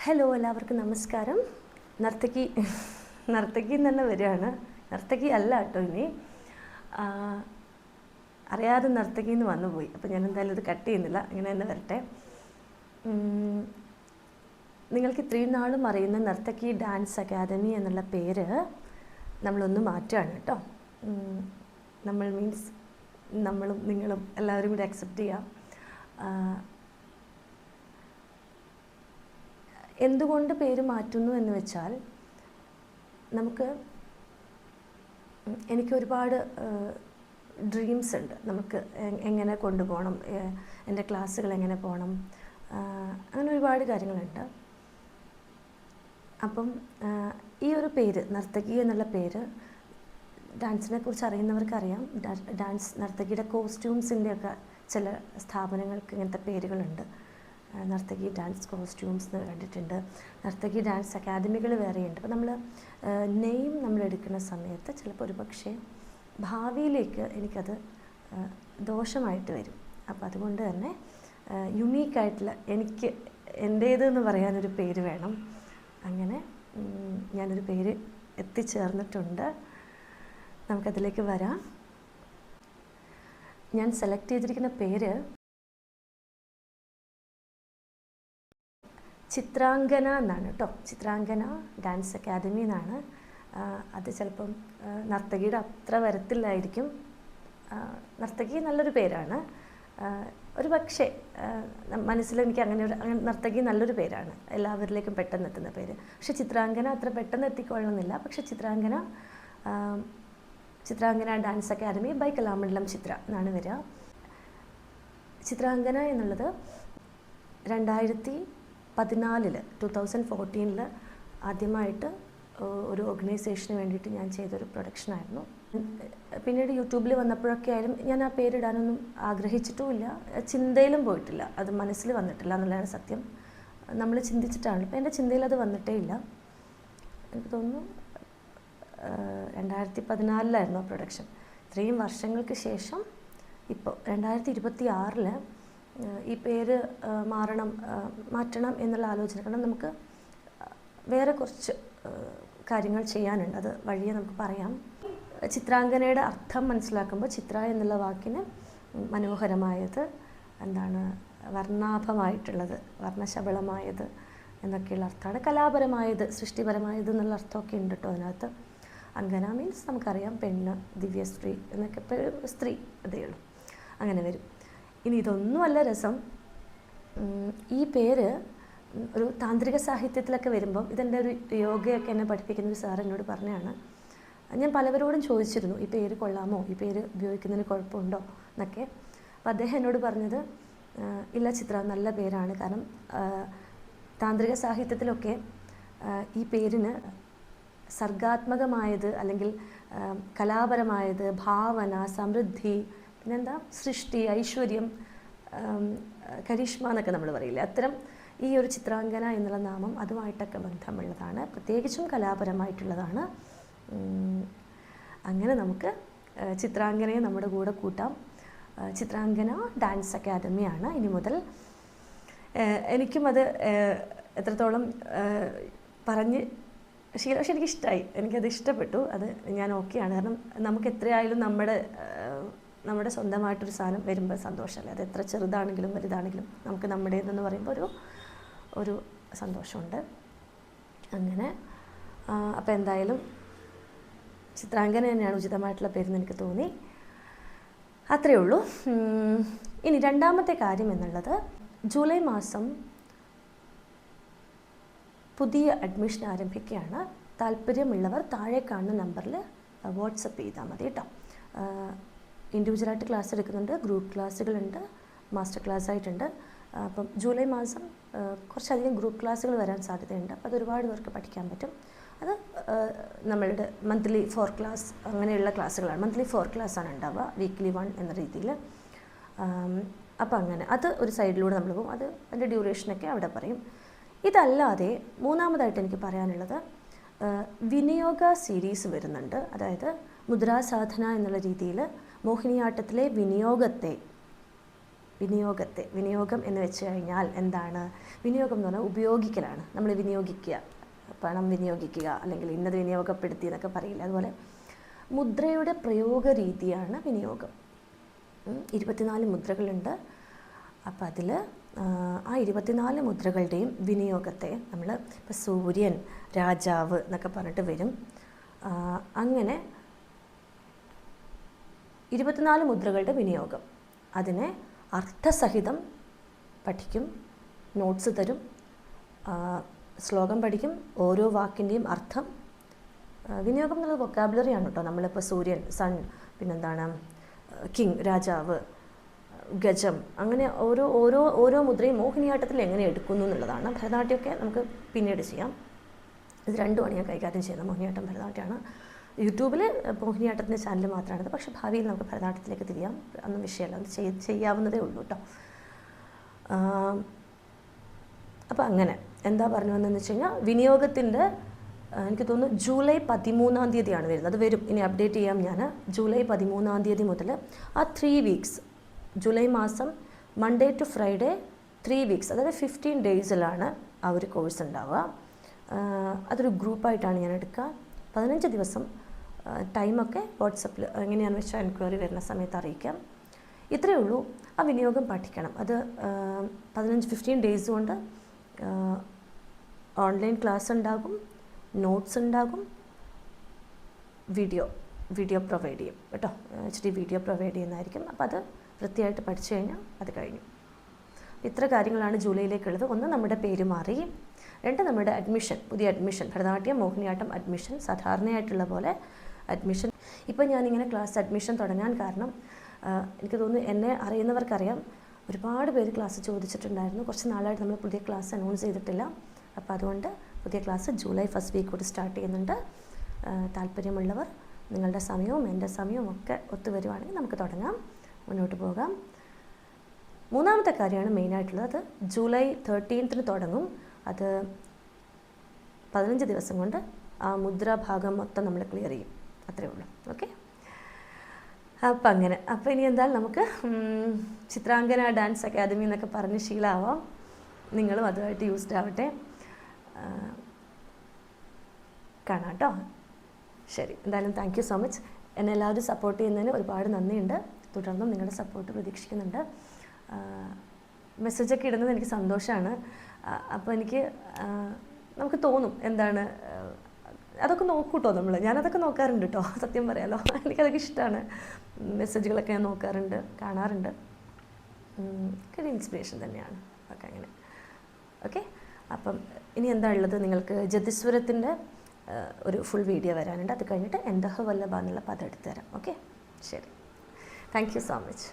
Hello, എല്ലാവർക്കും നമസ്കാരം. നർത്തകി എന്ന് തന്നെ വരികയാണ്. നർത്തകി അല്ല കേട്ടോ, ഇനി അറിയാതെ നർത്തകി എന്ന് വന്നുപോയി. അപ്പോൾ ഞാൻ എന്തായാലും ഇത് കട്ട് ചെയ്യുന്നില്ല, ഇങ്ങനെ തന്നെ വരട്ടെ. നിങ്ങൾക്ക് ഇത്രയും നാളും അറിയുന്ന നർത്തകി ഡാൻസ് അക്കാദമി എന്നുള്ള പേര് നമ്മളൊന്ന് മാറ്റുകയാണ് കേട്ടോ. നമ്മൾ മീൻസ് നമ്മളും നിങ്ങളും എല്ലാവരും കൂടി അക്സെപ്റ്റ് ചെയ്യാം. എന്തുകൊണ്ട് പേര് മാറ്റുന്നു എന്ന് വെച്ചാൽ, എനിക്ക് ഒരുപാട് ഡ്രീംസ് ഉണ്ട്. നമുക്ക് എങ്ങനെ കൊണ്ടുപോകണം, എൻ്റെ ക്ലാസ്സുകൾ എങ്ങനെ പോകണം, അങ്ങനെ ഒരുപാട് കാര്യങ്ങളുണ്ട്. അപ്പം ഈ ഒരു പേര്, നർത്തകി എന്നുള്ള പേര്, ഡാൻസിനെ കുറിച്ച് അറിയുന്നവർക്കറിയാം. നർത്തകിയുടെ കോസ്റ്റ്യൂംസിൻ്റെയൊക്കെ ചില സ്ഥാപനങ്ങൾക്ക് ഇങ്ങനത്തെ പേരുകളുണ്ട്. നർത്തകി ഡാൻസ് കോസ്റ്റ്യൂംസ് എന്ന് കണ്ടിട്ടുണ്ട്. നർത്തകി ഡാൻസ് അക്കാദമികൾ വേറെയുണ്ട്. അപ്പോൾ നമ്മൾ എടുക്കുന്ന സമയത്ത് ചിലപ്പോൾ ഒരു പക്ഷേ ഭാവിയിലേക്ക് എനിക്കത് ദോഷമായിട്ട് വരും. അപ്പോൾ അതുകൊണ്ട് തന്നെ യുണീക്കായിട്ടുള്ള, എനിക്ക് എൻ്റേതെന്ന് പറയാനൊരു പേര് വേണം. അങ്ങനെ ഞാനൊരു പേര് എത്തിച്ചേർന്നിട്ടുണ്ട്. നമുക്കതിലേക്ക് വരാം. ഞാൻ സെലക്ട് ചെയ്തിരിക്കുന്ന പേര് ചിത്രാംഗന എന്നാണ് കേട്ടോ. ചിത്രാംഗന ഡാൻസ് അക്കാദമി എന്നാണ്. അത് ചിലപ്പം നർത്തകിയുടെ അത്ര വരത്തില്ലായിരിക്കും. നർത്തകി നല്ലൊരു പേരാണ്. ഒരു പക്ഷേ മനസ്സിലെനിക്ക് അങ്ങനെ നർത്തകി നല്ലൊരു പേരാണ്, എല്ലാവരിലേക്കും പെട്ടെന്ന് എത്തുന്ന പേര്. പക്ഷെ ചിത്രാംഗന അത്ര പെട്ടെന്ന് എത്തിക്കൊള്ളണമെന്നില്ല. പക്ഷെ ചിത്രാംഗന ഡാൻസ് അക്കാദമി ബൈ കലാമണ്ഡലം ചിത്ര എന്നാണ് വരിക. ചിത്രാംഗന എന്നുള്ളത് 2014 ആദ്യമായിട്ട് ഒരു ഓർഗനൈസേഷന് വേണ്ടിയിട്ട് ഞാൻ ചെയ്തൊരു പ്രൊഡക്ഷനായിരുന്നു. പിന്നീട് യൂട്യൂബിൽ വന്നപ്പോഴൊക്കെ ആയാലും ഞാൻ ആ പേരിടാനൊന്നും ആഗ്രഹിച്ചിട്ടുമില്ല, ചിന്തയിലും പോയിട്ടില്ല. അത് മനസ്സിൽ വന്നിട്ടില്ല എന്നുള്ളതാണ് സത്യം. നമ്മൾ ചിന്തിച്ചിട്ടാണ്. ഇപ്പോൾ എൻ്റെ ചിന്തയിൽ അത് വന്നിട്ടേ ഇല്ല. എനിക്ക് തോന്നുന്നു 2014 പ്രൊഡക്ഷൻ. ഇത്രയും വർഷങ്ങൾക്ക് ശേഷം ഇപ്പോൾ 2026 ഈ പേര് മാറ്റണം എന്നുള്ള ആലോചന. കാരണം നമുക്ക് വേറെ കുറച്ച് കാര്യങ്ങൾ ചെയ്യാനുണ്ട്, അത് വഴിയെ നമുക്ക് പറയാം. ചിത്രാംഗനയുടെ അർത്ഥം മനസ്സിലാക്കുമ്പോൾ, ചിത്ര എന്നുള്ള വാക്കിന് മനോഹരമായത്, വർണ്ണാഭമായിട്ടുള്ളത്, വർണ്ണശബളമായത് എന്നൊക്കെയുള്ള അർത്ഥമാണ്. കലാപരമായത്, സൃഷ്ടിപരമായത് എന്നുള്ള അർത്ഥമൊക്കെ ഉണ്ട് കേട്ടോ അതിനകത്ത്. അങ്കന മീൻസ് നമുക്കറിയാം, പെണ്ണ്, ദിവ്യസ്ത്രീ എന്നൊക്കെ. സ്ത്രീ അതേ ഉള്ളൂ, അങ്ങനെ വരും. ഇനി ഇതൊന്നുമല്ല രസം. ഈ പേര് ഒരു താന്ത്രിക സാഹിത്യത്തിലൊക്കെ വരുമ്പം, ഇതെൻ്റെ ഒരു യോഗയൊക്കെ എന്നെ പഠിപ്പിക്കുന്ന ഒരു സാർ എന്നോട് പറഞ്ഞതാണ്. ഞാൻ പലവരോടും ചോദിച്ചിരുന്നു, ഈ പേര് കൊള്ളാമോ, ഈ പേര് ഉപയോഗിക്കുന്നതിന് കുഴപ്പമുണ്ടോ എന്നൊക്കെ. അപ്പോൾ അദ്ദേഹം എന്നോട് പറഞ്ഞത്, ഇല്ല ചിത്ര, നല്ല പേരാണ്. കാരണം താന്ത്രിക സാഹിത്യത്തിലൊക്കെ ഈ പേരിന് സർഗാത്മകമായത്, അല്ലെങ്കിൽ കലാപരമായത്, ഭാവന, സമൃദ്ധി, പിന്നെന്താ, സൃഷ്ടി, ഐശ്വര്യം, കരിഷ്മ എന്നൊക്കെ നമ്മൾ പറയില്ലേ, അത്തരം ഈ ഒരു ചിത്രാംഗന എന്നുള്ള നാമം അതുമായിട്ടൊക്കെ ബന്ധമുള്ളതാണ്. പ്രത്യേകിച്ചും കലാപരമായിട്ടുള്ളതാണ്. അങ്ങനെ നമുക്ക് ചിത്രാംഗനയെ നമ്മുടെ കൂടെ കൂട്ടാം. ചിത്രാംഗന ഡാൻസ് അക്കാദമിയാണ് ഇനി മുതൽ. എനിക്കും അത് എത്രത്തോളം പറഞ്ഞ് ശീലം, പക്ഷെ എനിക്കിഷ്ടമായി, എനിക്കത് ഇഷ്ടപ്പെട്ടു. അത് ഞാൻ ഓക്കെയാണ്. കാരണം നമുക്ക് എത്രയായാലും നമ്മുടെ സ്വന്തമായിട്ടൊരു സാധനം വരുമ്പോൾ സന്തോഷമല്ലേ. അത് എത്ര ചെറുതാണെങ്കിലും വലുതാണെങ്കിലും നമുക്ക് നമ്മുടേതെന്ന് പറയുമ്പോൾ ഒരു സന്തോഷമുണ്ട്. അങ്ങനെ അപ്പോൾ എന്തായാലും ചിത്രാംഗന തന്നെയാണ് ഉചിതമായിട്ടുള്ള പേരെന്ന് എനിക്ക് തോന്നി. അത്രയേ ഉള്ളൂ. ഇനി രണ്ടാമത്തെ കാര്യം എന്നുള്ളത്, ജൂലൈ മാസം പുതിയ അഡ്മിഷൻ ആരംഭിക്കുകയാണ്. താല്പര്യമുള്ളവർ താഴെ കാണുന്ന നമ്പറിൽ വാട്സപ്പ് ചെയ്താൽ മതി കേട്ടോ. ഇൻഡിവിജ്വലായിട്ട് ക്ലാസ് എടുക്കുന്നുണ്ട്, ഗ്രൂപ്പ് ക്ലാസ്സുകളുണ്ട്, മാസ്റ്റർ ക്ലാസ് ആയിട്ടുണ്ട്. അപ്പം ജൂലൈ മാസം കുറച്ചധികം ഗ്രൂപ്പ് ക്ലാസ്സുകൾ വരാൻ സാധ്യതയുണ്ട്. അപ്പോൾ അത് ഒരുപാട് പേർക്ക് പഠിക്കാൻ പറ്റും. അത് നമ്മളുടെ മന്ത്ലി 4 ക്ലാസ് അങ്ങനെയുള്ള ക്ലാസ്സുകളാണ്. മന്ത്ലി 4 ക്ലാസ്സാണ് ഉണ്ടാവുക, വീക്ക്ലി 1 എന്ന രീതിയിൽ. അപ്പോൾ അങ്ങനെ അത് ഒരു സൈഡിലൂടെ നമ്മൾ പോകും. അത് അതിൻ്റെ ഡ്യൂറേഷനൊക്കെ അവിടെ പറയും. ഇതല്ലാതെ മൂന്നാമതായിട്ട് എനിക്ക് പറയാനുള്ളത്, വിനിയോഗ സീരീസ് വരുന്നുണ്ട്. അതായത് മുദ്രാസാധന എന്നുള്ള രീതിയിൽ മോഹിനിയാട്ടത്തിലെ വിനിയോഗത്തെ വിനിയോഗം എന്ന് വെച്ച് കഴിഞ്ഞാൽ എന്താണ്? വിനിയോഗം എന്ന് പറഞ്ഞാൽ ഉപയോഗിക്കലാണ്. നമ്മൾ വിനിയോഗിക്കുക, പണം വിനിയോഗിക്കുക, അല്ലെങ്കിൽ ഇന്നത് വിനിയോഗപ്പെടുത്തി എന്നൊക്കെ പറയില്ല. അതുപോലെ മുദ്രയുടെ പ്രയോഗ രീതിയാണ് വിനിയോഗം. 24 മുദ്രകളുണ്ട്. അപ്പോൾ അതിൽ ആ 24 മുദ്രകളുടെയും വിനിയോഗത്തെ നമ്മൾ ഇപ്പോൾ സൂര്യൻ, രാജാവ് എന്നൊക്കെ പറഞ്ഞിട്ട് വരും. അങ്ങനെ 24 മുദ്രകളുടെ വിനിയോഗം, അതിനെ അർത്ഥസഹിതം പഠിക്കും, നോട്ട്സ് തരും, ശ്ലോകം പഠിക്കും, ഓരോ വാക്കിൻ്റെയും അർത്ഥം. വിനിയോഗം എന്നുള്ളത് വൊക്കാബുലറിയാണ് കേട്ടോ. നമ്മളിപ്പോൾ സൂര്യൻ, സൺ, പിന്നെന്താണ് കിങ്, രാജാവ്, ഗജം, അങ്ങനെ ഓരോ മുദ്രയും മോഹിനിയാട്ടത്തിൽ എങ്ങനെ എടുക്കുന്നു എന്നുള്ളതാണ്. ഭരതനാട്യമൊക്കെ നമുക്ക് പിന്നീട് ചെയ്യാം. ഇത് രണ്ടുമാണ് ഞാൻ കൈകാര്യം ചെയ്യുന്നത്, മോഹിനിയാട്ടം, ഭരതനാട്യമാണ്. യൂട്യൂബിൽ മോഹിനിയാട്ടത്തിൻ്റെ ചാനൽ മാത്രമാണിത്. പക്ഷേ ഭാവിയിൽ നമുക്ക് ഭരതനാട്യത്തിലേക്ക് തിരിയാം, ഒന്നും വിഷയമല്ല, അത് ചെയ്യാവുന്നതേ ഉള്ളൂ കേട്ടോ. അപ്പോൾ അങ്ങനെ എന്താ പറഞ്ഞു വന്നതെന്ന് വെച്ച് കഴിഞ്ഞാൽ, വിനിയോഗത്തിൻ്റെ എനിക്ക് തോന്നുന്നു ജൂലൈ 13-ാം തീയതിയാണ് വരുന്നത്. അത് വരും, ഇനി അപ്ഡേറ്റ് ചെയ്യാം ഞാൻ. ജൂലൈ 13-ാം തീയതി മുതൽ ആ 3 വീക്സ്, ജൂലൈ മാസം മൺഡേ ടു ഫ്രൈഡേ 3 വീക്സ്, അതായത് 15 ഡേയ്സിലാണ് ആ ഒരു കോഴ്സ് ഉണ്ടാവുക. അതൊരു ഗ്രൂപ്പായിട്ടാണ് ഞാൻ എടുക്കുക. 15 ദിവസം ടൈമൊക്കെ വാട്സപ്പിൽ എങ്ങനെയാണെന്ന് വെച്ചാൽ എൻക്വയറി വരുന്ന സമയത്ത് അറിയിക്കാം. ഇത്രയേ ഉള്ളൂ. ആ വിനിയോഗം പഠിക്കണം. അത് 15 ഡേയ്സ് കൊണ്ട് ഓൺലൈൻ ക്ലാസ് ഉണ്ടാകും, നോട്ട്സ് ഉണ്ടാകും, വീഡിയോ പ്രൊവൈഡ് ചെയ്യും കേട്ടോ. ഇച്ചിരി വീഡിയോ പ്രൊവൈഡ് ചെയ്യുന്നതായിരിക്കും. അപ്പോൾ അത് വൃത്തിയായിട്ട് പഠിച്ചു കഴിഞ്ഞാൽ അത് കഴിഞ്ഞു. ഇത്ര കാര്യങ്ങളാണ് ജൂലൈയിലേക്കുള്ളത്. ഒന്ന്, നമ്മുടെ പേര് മാറി. 2, നമ്മുടെ അഡ്മിഷൻ, പുതിയ അഡ്മിഷൻ, ഭരതനാട്യം, മോഹിനിയാട്ടം അഡ്മിഷൻ, സാധാരണയായിട്ടുള്ള പോലെ അഡ്മിഷൻ. ഇപ്പോൾ ഞാനിങ്ങനെ ക്ലാസ് അഡ്മിഷൻ തുടങ്ങാൻ കാരണം എനിക്ക് തോന്നുന്നു എന്നെ അറിയുന്നവർക്കറിയാം, ഒരുപാട് പേര് ക്ലാസ് ചോദിച്ചിട്ടുണ്ടായിരുന്നു. കുറച്ച് നാളായിട്ട് നമ്മൾ പുതിയ ക്ലാസ് അനൗൺസ് ചെയ്തിട്ടില്ല. അപ്പോൾ അതുകൊണ്ട് പുതിയ ക്ലാസ് ജൂലൈ 1st വീക്ക് കൂടി സ്റ്റാർട്ട് ചെയ്യുന്നുണ്ട്. താല്പര്യമുള്ളവർ നിങ്ങളുടെ സമയവും എൻ്റെ സമയവും ഒക്കെ ഒത്തുവരുവാണെങ്കിൽ നമുക്ക് തുടങ്ങാം, മുന്നോട്ട് പോകാം. മൂന്നാമത്തെ കാര്യമാണ് മെയിനായിട്ടുള്ളത്. അത് ജൂലൈ 13th തുടങ്ങും. അത് 15 ദിവസം കൊണ്ട് ആ മുദ്രാഭാഗം മൊത്തം നമ്മൾ ക്ലിയർ ചെയ്യും. അത്രയേ ഉള്ളൂ. ഓക്കെ, അപ്പം അങ്ങനെ. അപ്പോൾ ഇനി എന്തായാലും നമുക്ക് ചിത്രാങ്കന ഡാൻസ് അക്കാദമി എന്നൊക്കെ പറഞ്ഞ് ശീലമാവാം. നിങ്ങളും അതുമായിട്ട് യൂസ്ഡ് ആവട്ടെ. കാണാം കേട്ടോ. ശരി, എന്തായാലും താങ്ക് യു സോ മച്ച്. എന്നെ എല്ലാവരും സപ്പോർട്ട് ചെയ്യുന്നതിന് ഒരുപാട് നന്ദിയുണ്ട്. തുടർന്നും നിങ്ങളുടെ സപ്പോർട്ട് പ്രതീക്ഷിക്കുന്നുണ്ട്. മെസ്സേജൊക്കെ ഇടുന്നത് എനിക്ക് സന്തോഷമാണ്. അപ്പോൾ നമുക്ക് തോന്നും എന്താണ്, അതൊക്കെ നോക്കൂട്ടോ നമ്മൾ. ഞാനതൊക്കെ നോക്കാറുണ്ട് കേട്ടോ, സത്യം പറയാലോ. എനിക്കതൊക്കെ ഇഷ്ടമാണ്. മെസ്സേജുകളൊക്കെ ഞാൻ നോക്കാറുണ്ട്, കാണാറുണ്ട്. ഒരു ഇൻസ്പിറേഷൻ തന്നെയാണ് ഒക്കെ അങ്ങനെ. ഓക്കെ, അപ്പം ഇനി എന്താ ഉള്ളത്, നിങ്ങൾക്ക് ജതിസ്വരത്തിൻ്റെ ഒരു ഫുൾ വീഡിയോ വരാനുണ്ട്. അത് കഴിഞ്ഞിട്ട് എന്തഹ വല്ലഭ എന്നുള്ള പദം എടുത്തു തരാം. ഓക്കെ, ശരി, താങ്ക് യു സോ മച്ച്.